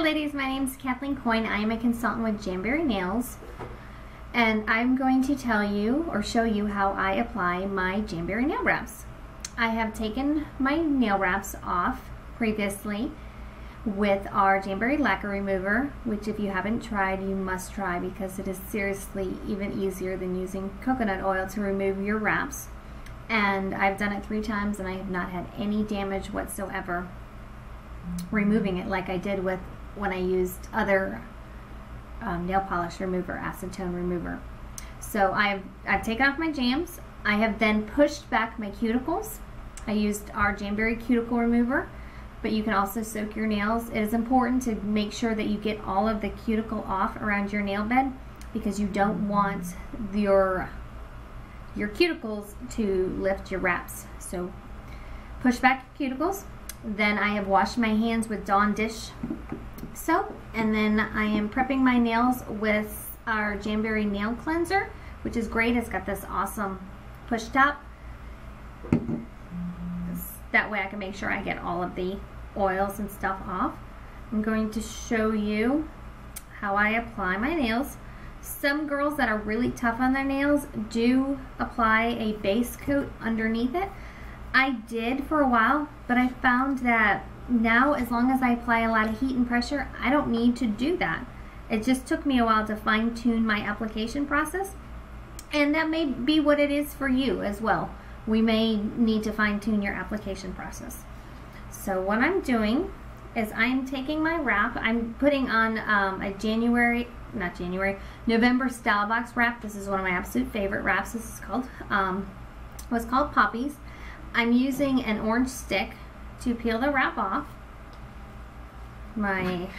ladies, my name is Kathleen Coyne. I am a consultant with Jamberry Nails, and I'm going to tell you or show you how I apply my Jamberry nail wraps. I have taken my nail wraps off previously with our Jamberry lacquer remover, which if you haven't tried, you must try because it is seriously even easier than using coconut oil to remove your wraps. And I've done it 3 times and I have not had any damage whatsoever removing it like I did with when I used other nail polish remover, acetone remover. So I've taken off my jams. I have then pushed back my cuticles. I used our Jamberry cuticle remover, but you can also soak your nails. It is important to make sure that you get all of the cuticle off around your nail bed because you don't want your cuticles to lift your wraps. So push back your cuticles. Then I have washed my hands with Dawn dish soap, and then I am prepping my nails with our Jamberry nail cleanser, which is great. It's got this awesome push top. That way I can make sure I get all of the oils and stuff off. I'm going to show you how I apply my nails. Some girls that are really tough on their nails do apply a base coat underneath it. I did for a while, but I found that now as long as I apply a lot of heat and pressure, I don't need to do that. It just took me a while to fine-tune my application process, and that may be what it is for you as well. We may need to fine-tune your application process. So what I'm doing is I'm taking my wrap, I'm putting on a November Style Box wrap. This is one of my absolute favorite wraps. This is called, what's called Poppies. I'm using an orange stick to peel the wrap off. My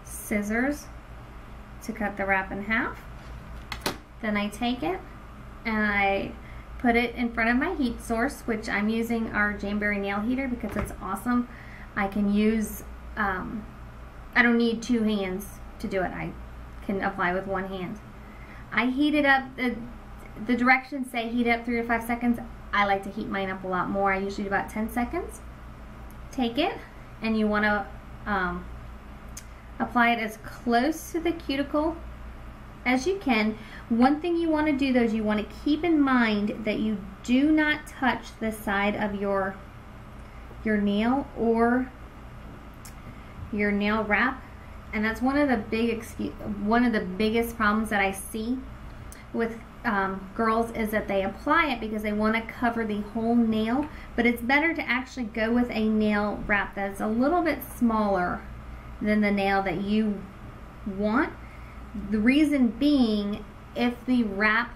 scissors to cut the wrap in half. Then I take it and I put it in front of my heat source, which I'm using our Jamberry nail heater because it's awesome. I can use, I don't need 2 hands to do it. I can apply with 1 hand. I heat it up, the directions say heat up 3 to 5 seconds. I like to heat mine up a lot more. I usually do about 10 seconds. Take it, and you want to apply it as close to the cuticle as you can. One thing you want to do though is you want to keep in mind that you do not touch the side of your nail or your nail wrap, and that's one of the biggest problems that I see with girls is that they apply it because they want to cover the whole nail, but it's better to actually go with a nail wrap that's a little bit smaller than the nail that you want. The reason being, if the wrap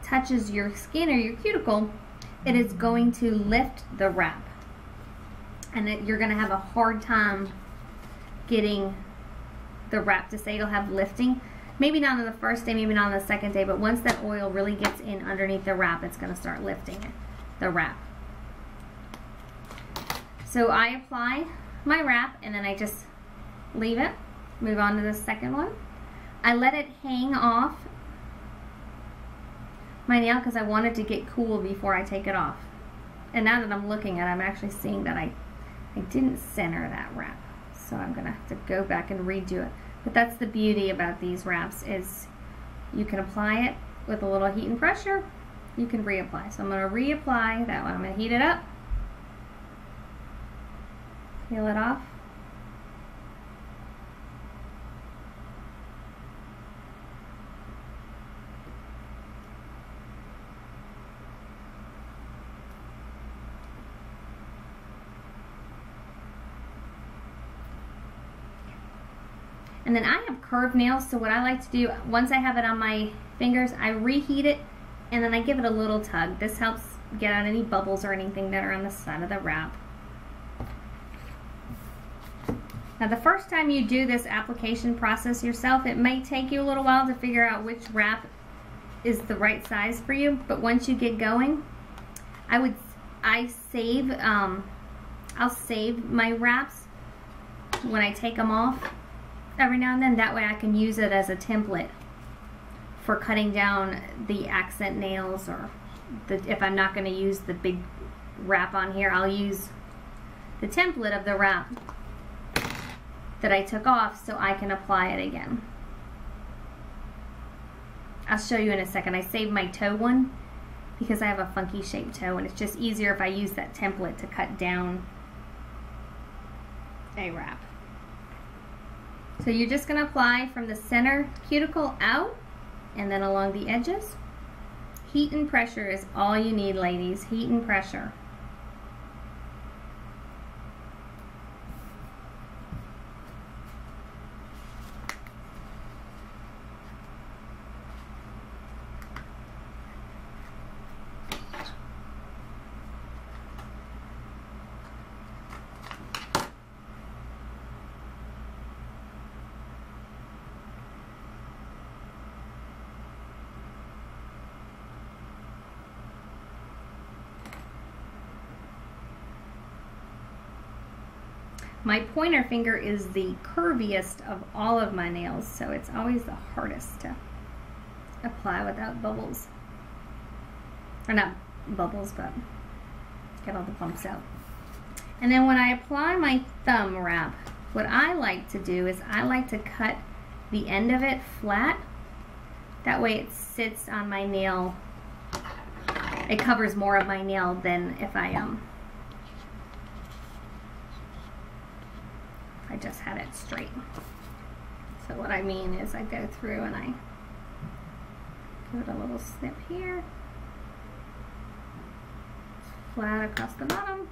touches your skin or your cuticle, it is going to lift the wrap, and you're going to have a hard time getting the wrap to say it'll have lifting. Maybe not on the first day, maybe not on the second day, but once that oil really gets in underneath the wrap, it's going to start lifting it, the wrap. So I apply my wrap and then I just leave it, move on to the second one. I let it hang off my nail because I want it to get cool before I take it off. And now that I'm looking at it, I'm actually seeing that I didn't center that wrap. So I'm going to have to go back and redo it. But that's the beauty about these wraps, is you can apply it with a little heat and pressure. You can reapply. So I'm going to reapply that one. I'm going to heat it up, peel it off. And then I have curved nails, so what I like to do, once I have it on my fingers, I reheat it, and then I give it a little tug. This helps get out any bubbles or anything that are on the side of the wrap. Now the first time you do this application process yourself, it may take you a little while to figure out which wrap is the right size for you, but once you get going, I'll save my wraps when I take them off every now and then. That way I can use it as a template for cutting down the accent nails, or if I'm not going to use the big wrap on here, I'll use the template of the wrap that I took off so I can apply it again. I'll show you in a second. I saved my toe one because I have a funky shaped toe, and it's just easier if I use that template to cut down a wrap. So you're just going to apply from the center cuticle out and then along the edges. Heat and pressure is all you need, ladies. Heat and pressure. My pointer finger is the curviest of all of my nails, so it's always the hardest to apply without bubbles. Or not bubbles, but get all the bumps out. And then when I apply my thumb wrap, what I like to do is I like to cut the end of it flat. That way it sits on my nail. It covers more of my nail than if I just had it straight. So what I mean is I go through and I give it a little snip here, flat across the bottom.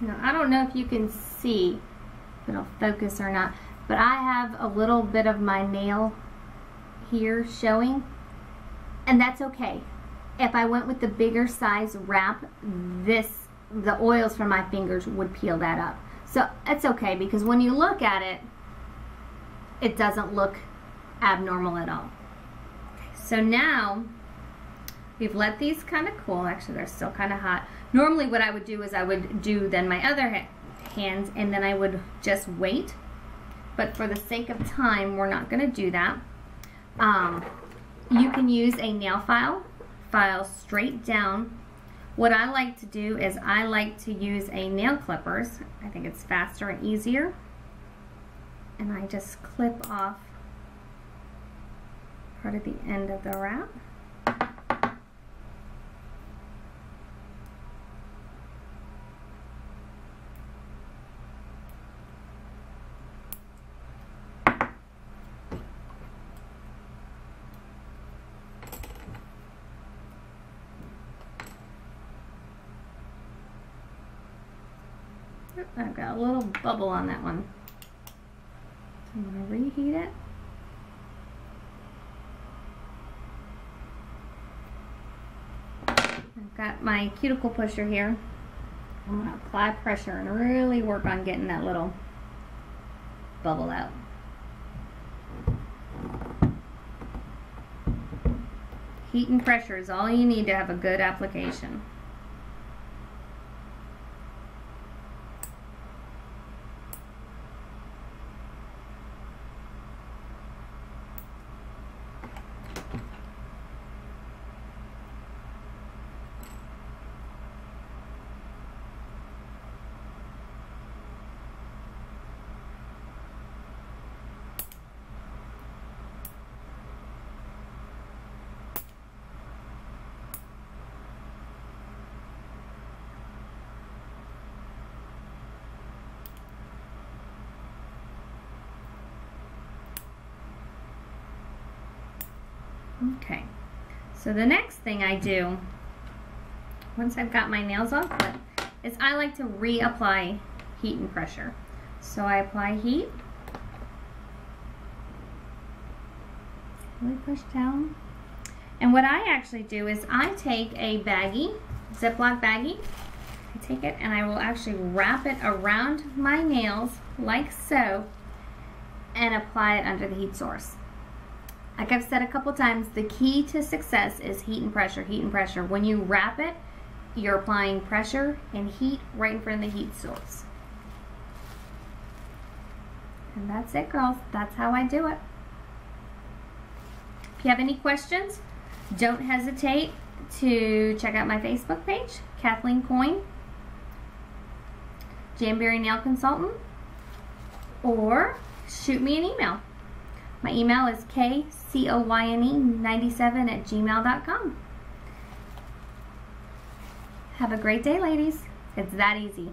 Now, I don't know if you can see if it'll focus or not, but I have a little bit of my nail here showing, and that's okay. If I went with the bigger size wrap, the oils from my fingers would peel that up. So it's okay, because when you look at it, it doesn't look abnormal at all. So now we've let these kind of cool. Actually, they're still kind of hot. Normally what I would do is I would do then my other hands, and then I would just wait. But for the sake of time, we're not going to do that. You can use a nail file straight down. What I like to do is I like to use a nail clippers. I think it's faster and easier. And I just clip off part of the end of the wrap. I've got a little bubble on that one. I'm going to reheat it. I've got my cuticle pusher here. I'm going to apply pressure and really work on getting that little bubble out. Heat and pressure is all you need to have a good application. Okay, so the next thing I do, once I've got my nails all clipped, is I like to reapply heat and pressure. So I apply heat, really push down, and what I actually do is I take a baggie, Ziploc baggie, I take it and I will actually wrap it around my nails like so, and apply it under the heat source. Like I've said a couple times, the key to success is heat and pressure, heat and pressure. When you wrap it, you're applying pressure and heat right in front of the heat source. And that's it, girls. That's how I do it. If you have any questions, don't hesitate to check out my Facebook page, Kathleen Coyne, Jamberry Nail Consultant, or shoot me an email. My email is kcoyne97@gmail.com. Have a great day, ladies. It's that easy.